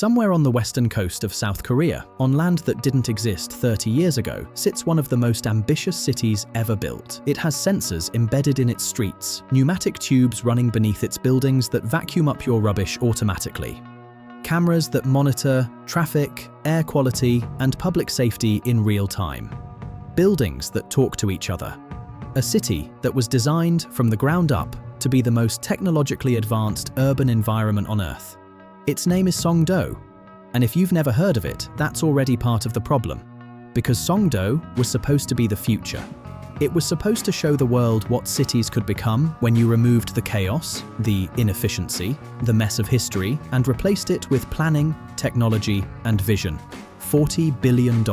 Somewhere on the western coast of South Korea, on land that didn't exist 30 years ago, sits one of the most ambitious cities ever built. It has sensors embedded in its streets, pneumatic tubes running beneath its buildings that vacuum up your rubbish automatically, cameras that monitor traffic, air quality, and public safety in real time, buildings that talk to each other. A city that was designed from the ground up to be the most technologically advanced urban environment on Earth. Its name is Songdo, and if you've never heard of it, that's already part of the problem, because Songdo was supposed to be the future. It was supposed to show the world what cities could become when you removed the chaos, the inefficiency, the mess of history, and replaced it with planning, technology, and vision. $40 billion,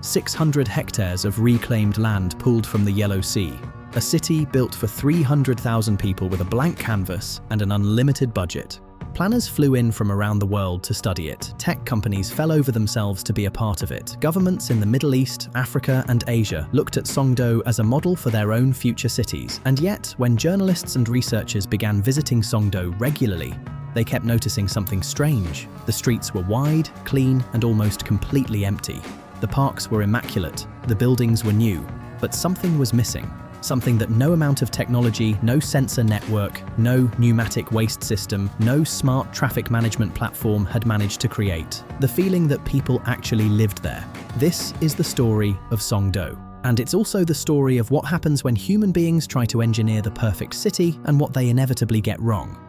600 hectares of reclaimed land pulled from the Yellow Sea, a city built for 300,000 people with a blank canvas and an unlimited budget. Planners flew in from around the world to study it. Tech companies fell over themselves to be a part of it. Governments in the Middle East, Africa, and Asia looked at Songdo as a model for their own future cities. And yet, when journalists and researchers began visiting Songdo regularly, they kept noticing something strange. The streets were wide, clean, and almost completely empty. The parks were immaculate, the buildings were new, but something was missing. Something that no amount of technology, no sensor network, no pneumatic waste system, no smart traffic management platform had managed to create. The feeling that people actually lived there. This is the story of Songdo. And it's also the story of what happens when human beings try to engineer the perfect city and what they inevitably get wrong.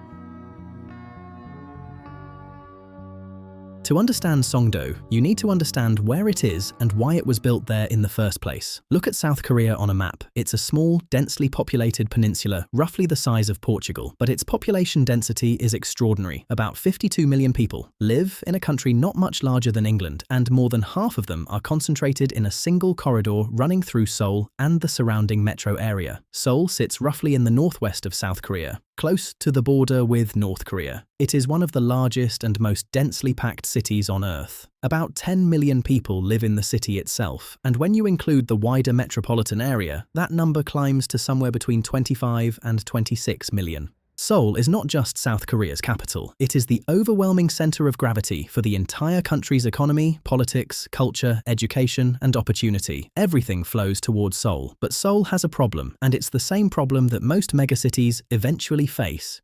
To understand Songdo, you need to understand where it is and why it was built there in the first place. Look at South Korea on a map. It's a small, densely populated peninsula, roughly the size of Portugal, but its population density is extraordinary. About 52 million people live in a country not much larger than England, and more than half of them are concentrated in a single corridor running through Seoul and the surrounding metro area. Seoul sits roughly in the northwest of South Korea, close to the border with North Korea. It is one of the largest and most densely packed cities on Earth. About 10 million people live in the city itself, and when you include the wider metropolitan area, that number climbs to somewhere between 25 and 26 million. Seoul is not just South Korea's capital, it is the overwhelming center of gravity for the entire country's economy, politics, culture, education, and opportunity. Everything flows towards Seoul, but Seoul has a problem, and it's the same problem that most megacities eventually face.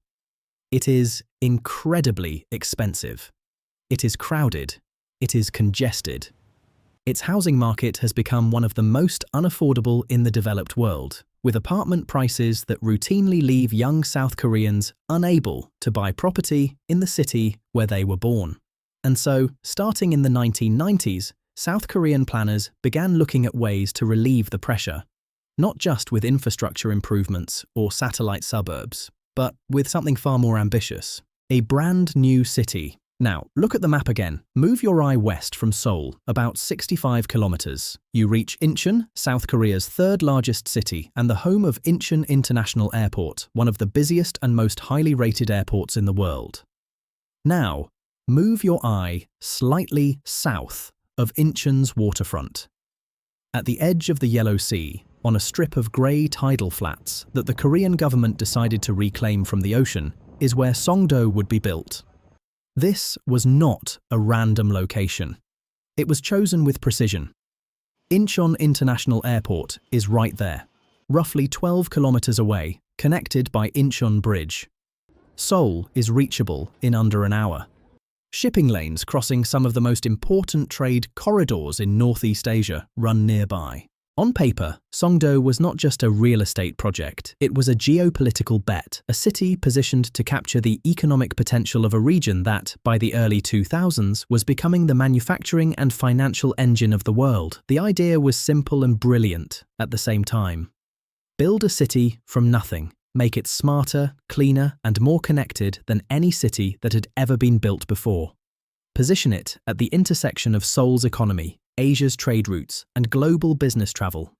It is incredibly expensive. It is crowded. It is congested. Its housing market has become one of the most unaffordable in the developed world, with apartment prices that routinely leave young South Koreans unable to buy property in the city where they were born. And so, starting in the 1990s, South Korean planners began looking at ways to relieve the pressure, not just with infrastructure improvements or satellite suburbs, but with something far more ambitious: a brand new city. Now, look at the map again. Move your eye west from Seoul, about 65 kilometers. You reach Incheon, South Korea's third largest city and the home of Incheon International Airport, one of the busiest and most highly rated airports in the world. Now, move your eye slightly south of Incheon's waterfront. At the edge of the Yellow Sea, on a strip of grey tidal flats that the Korean government decided to reclaim from the ocean, is where Songdo would be built. This was not a random location. It was chosen with precision. Incheon International Airport is right there, roughly 12 kilometers away, connected by Incheon Bridge. Seoul is reachable in under an hour. Shipping lanes crossing some of the most important trade corridors in Northeast Asia run nearby. On paper, Songdo was not just a real estate project, it was a geopolitical bet, a city positioned to capture the economic potential of a region that, by the early 2000s, was becoming the manufacturing and financial engine of the world. The idea was simple and brilliant at the same time. Build a city from nothing, make it smarter, cleaner, and more connected than any city that had ever been built before. Position it at the intersection of Seoul's economy, Asia's trade routes, and global business travel.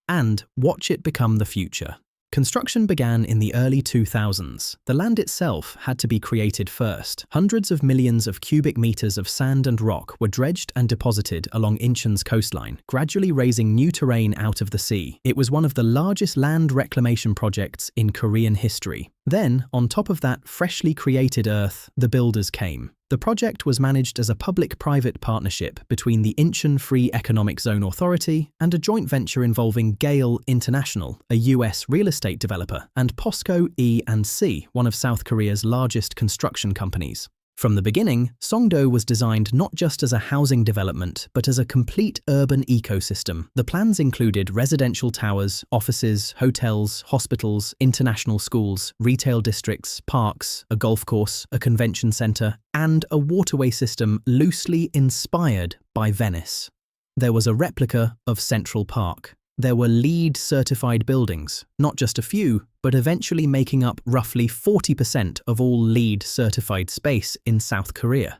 And watch it become the future. Construction began in the early 2000s. The land itself had to be created first. Hundreds of millions of cubic meters of sand and rock were dredged and deposited along Incheon's coastline, gradually raising new terrain out of the sea. It was one of the largest land reclamation projects in Korean history. Then, on top of that freshly created Earth, the builders came. The project was managed as a public-private partnership between the Incheon Free Economic Zone Authority and a joint venture involving Gale International, a US real estate developer, and POSCO E&C, one of South Korea's largest construction companies. From the beginning, Songdo was designed not just as a housing development, but as a complete urban ecosystem. The plans included residential towers, offices, hotels, hospitals, international schools, retail districts, parks, a golf course, a convention center, and a waterway system loosely inspired by Venice. There was a replica of Central Park. There were LEED-certified buildings, not just a few, but eventually making up roughly 40% of all LEED-certified space in South Korea.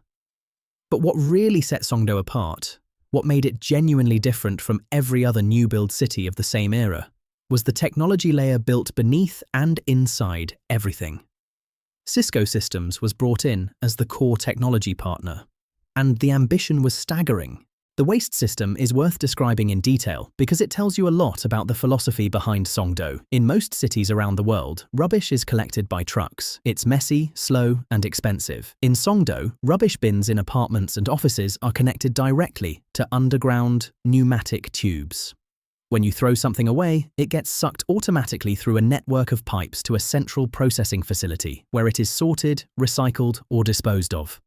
But what really set Songdo apart, what made it genuinely different from every other new-build city of the same era, was the technology layer built beneath and inside everything. Cisco Systems was brought in as the core technology partner, and the ambition was staggering. The waste system is worth describing in detail because it tells you a lot about the philosophy behind Songdo. In most cities around the world, rubbish is collected by trucks. It's messy, slow, and expensive. In Songdo, rubbish bins in apartments and offices are connected directly to underground pneumatic tubes. When you throw something away, it gets sucked automatically through a network of pipes to a central processing facility where it is sorted, recycled, or disposed of.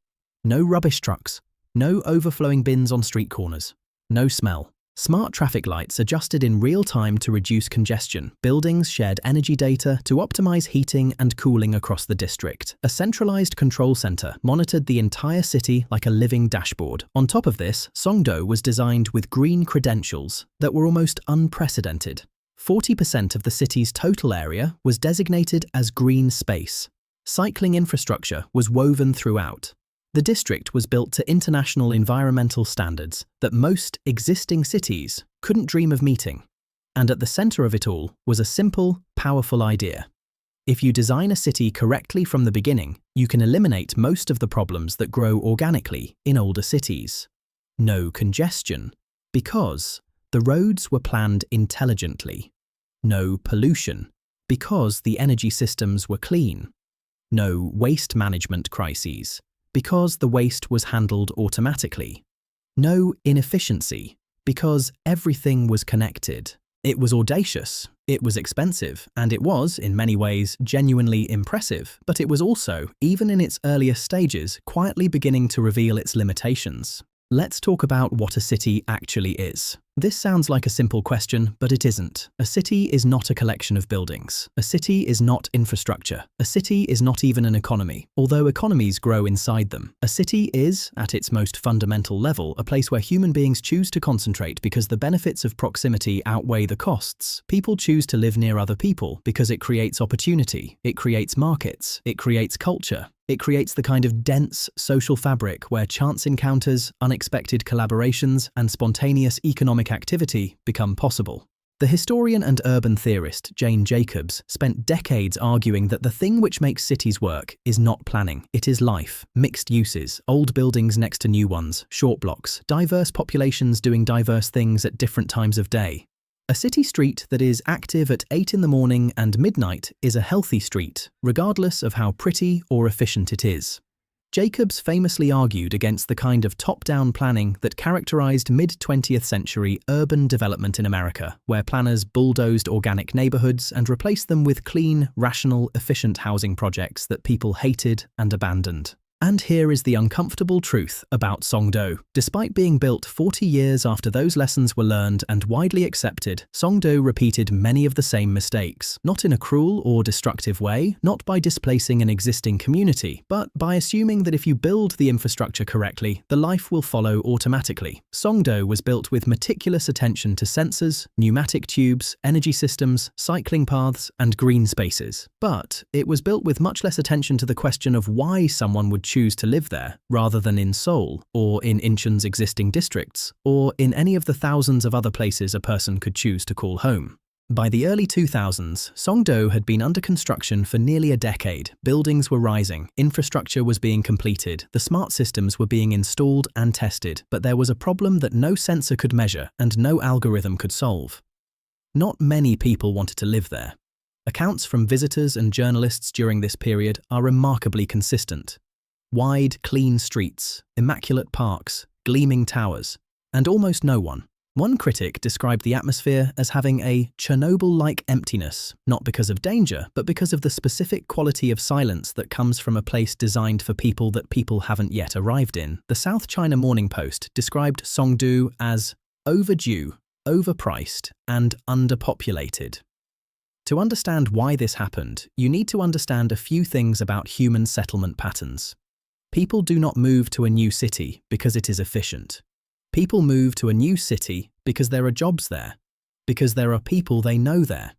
No rubbish trucks. No overflowing bins on street corners. No smell. Smart traffic lights adjusted in real time to reduce congestion. Buildings shared energy data to optimize heating and cooling across the district. A centralized control center monitored the entire city like a living dashboard. On top of this, Songdo was designed with green credentials that were almost unprecedented. 40% of the city's total area was designated as green space. Cycling infrastructure was woven throughout. The district was built to international environmental standards that most existing cities couldn't dream of meeting. And at the center of it all was a simple, powerful idea. If you design a city correctly from the beginning, you can eliminate most of the problems that grow organically in older cities. No congestion, because the roads were planned intelligently. No pollution, because the energy systems were clean. No waste management crises, because the waste was handled automatically. No inefficiency, because everything was connected. It was audacious, it was expensive, and it was, in many ways, genuinely impressive, but it was also, even in its earliest stages, quietly beginning to reveal its limitations. Let's talk about what a city actually is. This sounds like a simple question, but it isn't. A city is not a collection of buildings. A city is not infrastructure. A city is not even an economy, although economies grow inside them. A city is, at its most fundamental level, a place where human beings choose to concentrate because the benefits of proximity outweigh the costs. People choose to live near other people because it creates opportunity, it creates markets, it creates culture. It creates the kind of dense social fabric where chance encounters, unexpected collaborations, and spontaneous economic activity become possible. The historian and urban theorist Jane Jacobs spent decades arguing that the thing which makes cities work is not planning, it is life, mixed uses, old buildings next to new ones, short blocks, diverse populations doing diverse things at different times of day. A city street that is active at 8 in the morning and midnight is a healthy street, regardless of how pretty or efficient it is. Jacobs famously argued against the kind of top-down planning that characterized mid-20th century urban development in America, where planners bulldozed organic neighborhoods and replaced them with clean, rational, efficient housing projects that people hated and abandoned. And here is the uncomfortable truth about Songdo. Despite being built 40 years after those lessons were learned and widely accepted, Songdo repeated many of the same mistakes, not in a cruel or destructive way, not by displacing an existing community, but by assuming that if you build the infrastructure correctly, the life will follow automatically. Songdo was built with meticulous attention to sensors, pneumatic tubes, energy systems, cycling paths, and green spaces. But it was built with much less attention to the question of why someone would choose to live there, rather than in Seoul, or in Incheon's existing districts, or in any of the thousands of other places a person could choose to call home. By the early 2000s, Songdo had been under construction for nearly a decade. Buildings were rising, infrastructure was being completed, the smart systems were being installed and tested, but there was a problem that no sensor could measure and no algorithm could solve. Not many people wanted to live there. Accounts from visitors and journalists during this period are remarkably consistent. Wide, clean streets, immaculate parks, gleaming towers, and almost no one. One critic described the atmosphere as having a Chernobyl-like emptiness, not because of danger, but because of the specific quality of silence that comes from a place designed for people that people haven't yet arrived in. The South China Morning Post described Songdo as overdue, overpriced, and underpopulated. To understand why this happened, you need to understand a few things about human settlement patterns. People do not move to a new city because it is efficient. People move to a new city because there are jobs there, because there are people they know there,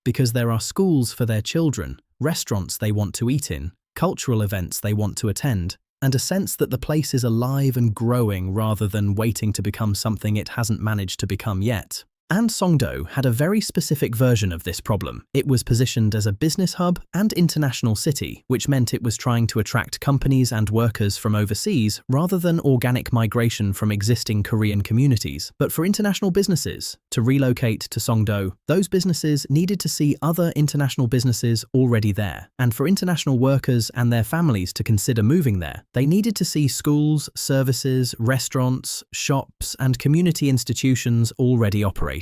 because there are schools for their children, restaurants they want to eat in, cultural events they want to attend, and a sense that the place is alive and growing rather than waiting to become something it hasn't managed to become yet. And Songdo had a very specific version of this problem. It was positioned as a business hub and international city, which meant it was trying to attract companies and workers from overseas rather than organic migration from existing Korean communities. But for international businesses to relocate to Songdo, those businesses needed to see other international businesses already there. And for international workers and their families to consider moving there, they needed to see schools, services, restaurants, shops, and community institutions already operating.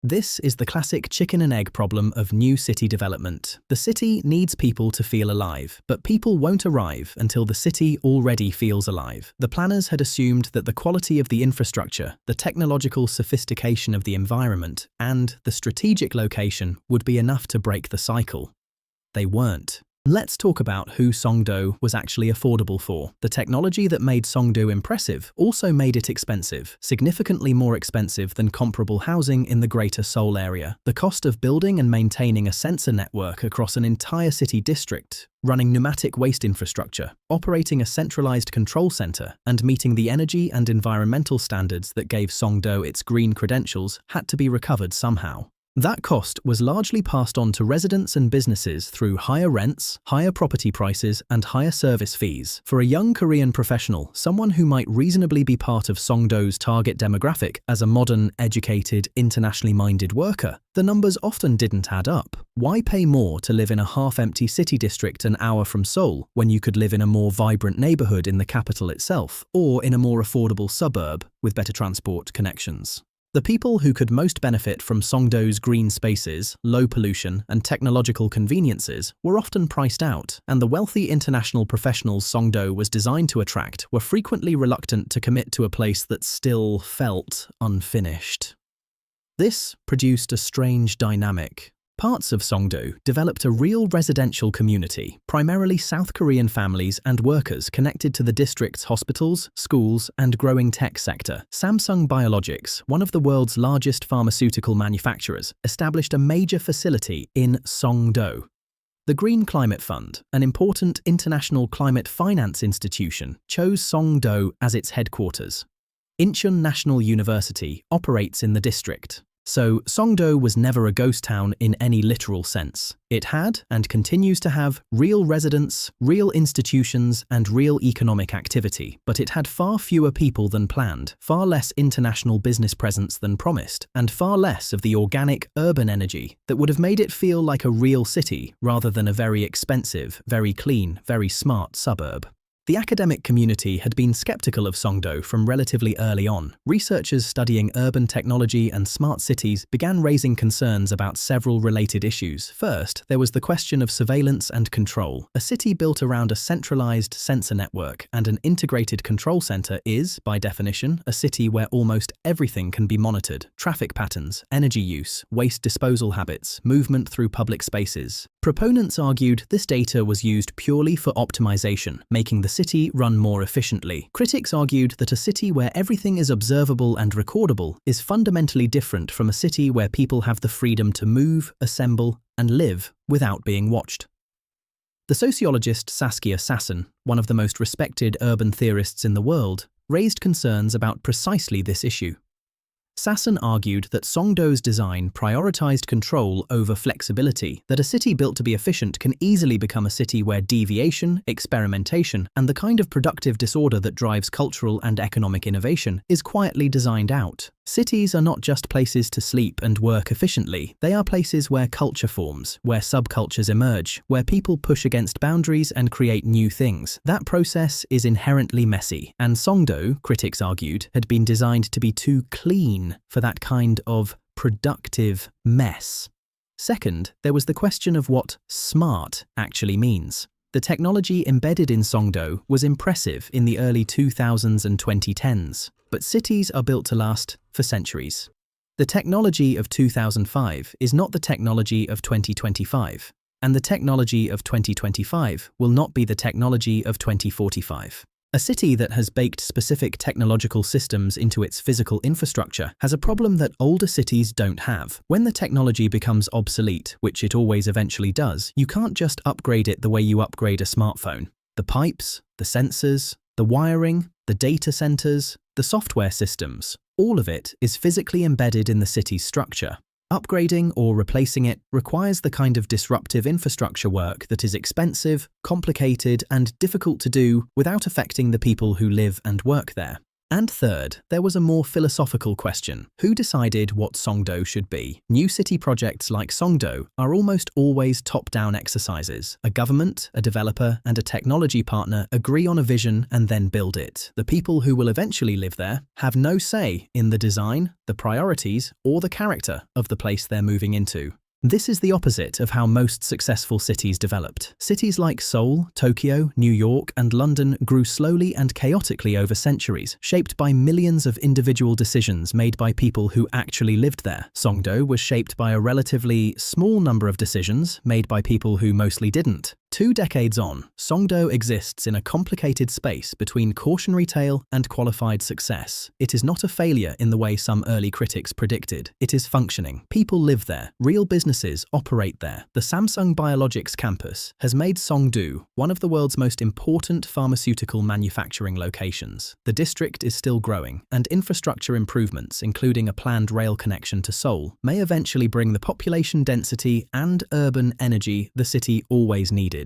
This is the classic chicken and egg problem of new city development. The city needs people to feel alive, but people won't arrive until the city already feels alive. The planners had assumed that the quality of the infrastructure, the technological sophistication of the environment, and the strategic location would be enough to break the cycle. They weren't. Let's talk about who Songdo was actually affordable for. The technology that made Songdo impressive also made it expensive, significantly more expensive than comparable housing in the Greater Seoul area. The cost of building and maintaining a sensor network across an entire city district, running pneumatic waste infrastructure, operating a centralized control center, and meeting the energy and environmental standards that gave Songdo its green credentials had to be recovered somehow. That cost was largely passed on to residents and businesses through higher rents, higher property prices, and higher service fees. For a young Korean professional, someone who might reasonably be part of Songdo's target demographic as a modern, educated, internationally minded worker, the numbers often didn't add up. Why pay more to live in a half-empty city district an hour from Seoul when you could live in a more vibrant neighborhood in the capital itself, or in a more affordable suburb with better transport connections? The people who could most benefit from Songdo's green spaces, low pollution, and technological conveniences were often priced out, and the wealthy international professionals Songdo was designed to attract were frequently reluctant to commit to a place that still felt unfinished. This produced a strange dynamic. Parts of Songdo developed a real residential community, primarily South Korean families and workers connected to the district's hospitals, schools, and growing tech sector. Samsung Biologics, one of the world's largest pharmaceutical manufacturers, established a major facility in Songdo. The Green Climate Fund, an important international climate finance institution, chose Songdo as its headquarters. Incheon National University operates in the district. So Songdo was never a ghost town in any literal sense. It had, and continues to have, real residents, real institutions, and real economic activity, but it had far fewer people than planned, far less international business presence than promised, and far less of the organic, urban energy that would have made it feel like a real city rather than a very expensive, very clean, very smart suburb. The academic community had been skeptical of Songdo from relatively early on. Researchers studying urban technology and smart cities began raising concerns about several related issues. First, there was the question of surveillance and control. A city built around a centralized sensor network and an integrated control center is, by definition, a city where almost everything can be monitored. Traffic patterns, energy use, waste disposal habits, movement through public spaces. Proponents argued this data was used purely for optimization, making the city run more efficiently. Critics argued that a city where everything is observable and recordable is fundamentally different from a city where people have the freedom to move, assemble, and live without being watched. The sociologist Saskia Sassen, one of the most respected urban theorists in the world, raised concerns about precisely this issue. Sassen argued that Songdo's design prioritized control over flexibility, that a city built to be efficient can easily become a city where deviation, experimentation, and the kind of productive disorder that drives cultural and economic innovation is quietly designed out. Cities are not just places to sleep and work efficiently, they are places where culture forms, where subcultures emerge, where people push against boundaries and create new things. That process is inherently messy, and Songdo, critics argued, had been designed to be too clean for that kind of productive mess. Second, there was the question of what smart actually means. The technology embedded in Songdo was impressive in the early 2000s and 2010s, but cities are built to last for centuries. The technology of 2005 is not the technology of 2025, and the technology of 2025 will not be the technology of 2045. A city that has baked specific technological systems into its physical infrastructure has a problem that older cities don't have. When the technology becomes obsolete, which it always eventually does, you can't just upgrade it the way you upgrade a smartphone. The pipes, the sensors, the wiring, the data centers, the software systems, all of it is physically embedded in the city's structure. Upgrading or replacing it requires the kind of disruptive infrastructure work that is expensive, complicated, and difficult to do without affecting the people who live and work there. And third, there was a more philosophical question. Who decided what Songdo should be? New city projects like Songdo are almost always top-down exercises. A government, a developer, and a technology partner agree on a vision and then build it. The people who will eventually live there have no say in the design, the priorities, or the character of the place they're moving into. This is the opposite of how most successful cities developed. Cities like Seoul, Tokyo, New York, and London grew slowly and chaotically over centuries, shaped by millions of individual decisions made by people who actually lived there. Songdo was shaped by a relatively small number of decisions made by people who mostly didn't. 2 decades on, Songdo exists in a complicated space between cautionary tale and qualified success. It is not a failure in the way some early critics predicted. It is functioning. People live there. Real businesses operate there. The Samsung Biologics campus has made Songdo one of the world's most important pharmaceutical manufacturing locations. The district is still growing, and infrastructure improvements, including a planned rail connection to Seoul, may eventually bring the population density and urban energy the city always needed.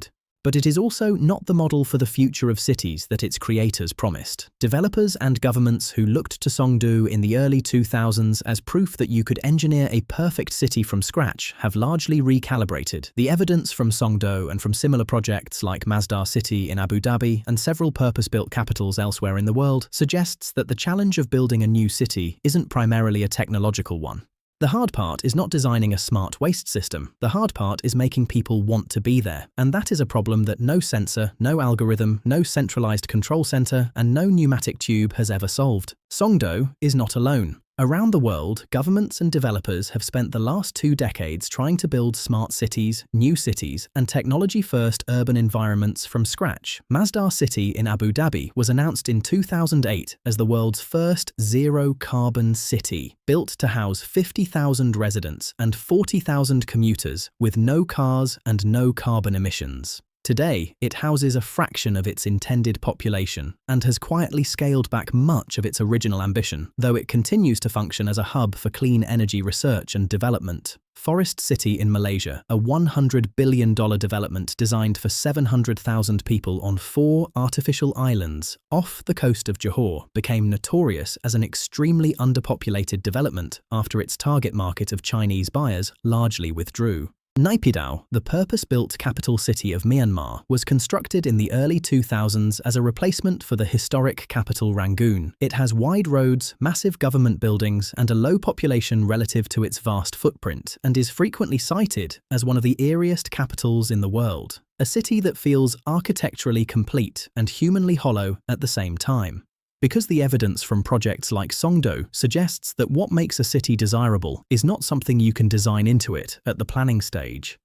But it is also not the model for the future of cities that its creators promised. Developers and governments who looked to Songdo in the early 2000s as proof that you could engineer a perfect city from scratch have largely recalibrated. The evidence from Songdo and from similar projects like Masdar City in Abu Dhabi and several purpose-built capitals elsewhere in the world suggests that the challenge of building a new city isn't primarily a technological one. The hard part is not designing a smart waste system. The hard part is making people want to be there. And that is a problem that no sensor, no algorithm, no centralized control center, and no pneumatic tube has ever solved. Songdo is not alone. Around the world, governments and developers have spent the last 2 decades trying to build smart cities, new cities, and technology-first urban environments from scratch. Masdar City in Abu Dhabi was announced in 2008 as the world's first zero-carbon city, built to house 50,000 residents and 40,000 commuters with no cars and no carbon emissions. Today, it houses a fraction of its intended population and has quietly scaled back much of its original ambition, though it continues to function as a hub for clean energy research and development. Forest City in Malaysia, a $100 billion development designed for 700,000 people on 4 artificial islands off the coast of Johor, became notorious as an extremely underpopulated development after its target market of Chinese buyers largely withdrew. Naypyidaw, the purpose-built capital city of Myanmar, was constructed in the early 2000s as a replacement for the historic capital Rangoon. It has wide roads, massive government buildings, and a low population relative to its vast footprint, and is frequently cited as one of the eeriest capitals in the world. A city that feels architecturally complete and humanly hollow at the same time. Because the evidence from projects like Songdo suggests that what makes a city desirable is not something you can design into it at the planning stage.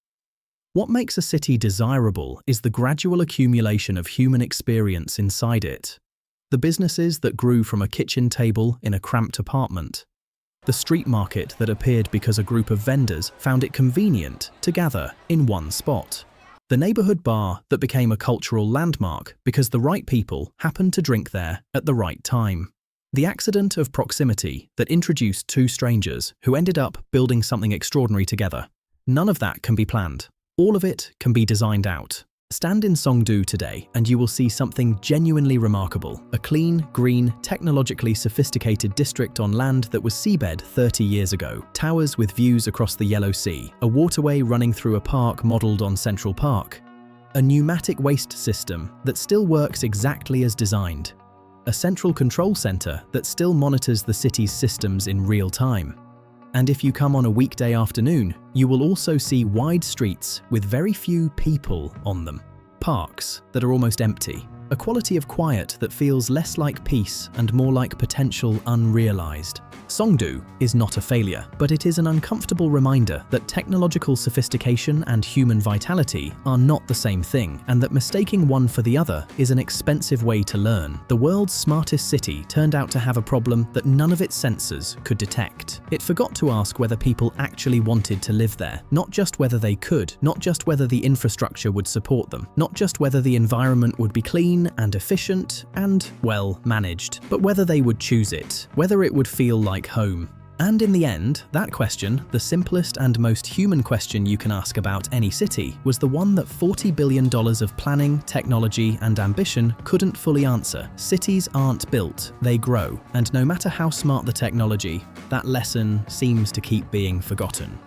What makes a city desirable is the gradual accumulation of human experience inside it. The businesses that grew from a kitchen table in a cramped apartment. The street market that appeared because a group of vendors found it convenient to gather in one spot. The neighborhood bar that became a cultural landmark because the right people happened to drink there at the right time. The accident of proximity that introduced 2 strangers who ended up building something extraordinary together. None of that can be planned. All of it can be designed out. Stand in Songdo today and you will see something genuinely remarkable. A clean, green, technologically sophisticated district on land that was seabed 30 years ago. Towers with views across the Yellow Sea. A waterway running through a park modelled on Central Park. A pneumatic waste system that still works exactly as designed. A central control centre that still monitors the city's systems in real time. And if you come on a weekday afternoon, you will also see wide streets with very few people on them. Parks that are almost empty. A quality of quiet that feels less like peace and more like potential unrealized. Songdo is not a failure, but it is an uncomfortable reminder that technological sophistication and human vitality are not the same thing, and that mistaking one for the other is an expensive way to learn. The world's smartest city turned out to have a problem that none of its sensors could detect. It forgot to ask whether people actually wanted to live there, not just whether they could, not just whether the infrastructure would support them, not just whether the environment would be clean and efficient and, well, managed, but whether they would choose it, whether it would feel like home. And in the end, that question, the simplest and most human question you can ask about any city, was the one that $40 billion of planning, technology, and ambition couldn't fully answer. Cities aren't built, they grow. And no matter how smart the technology, that lesson seems to keep being forgotten.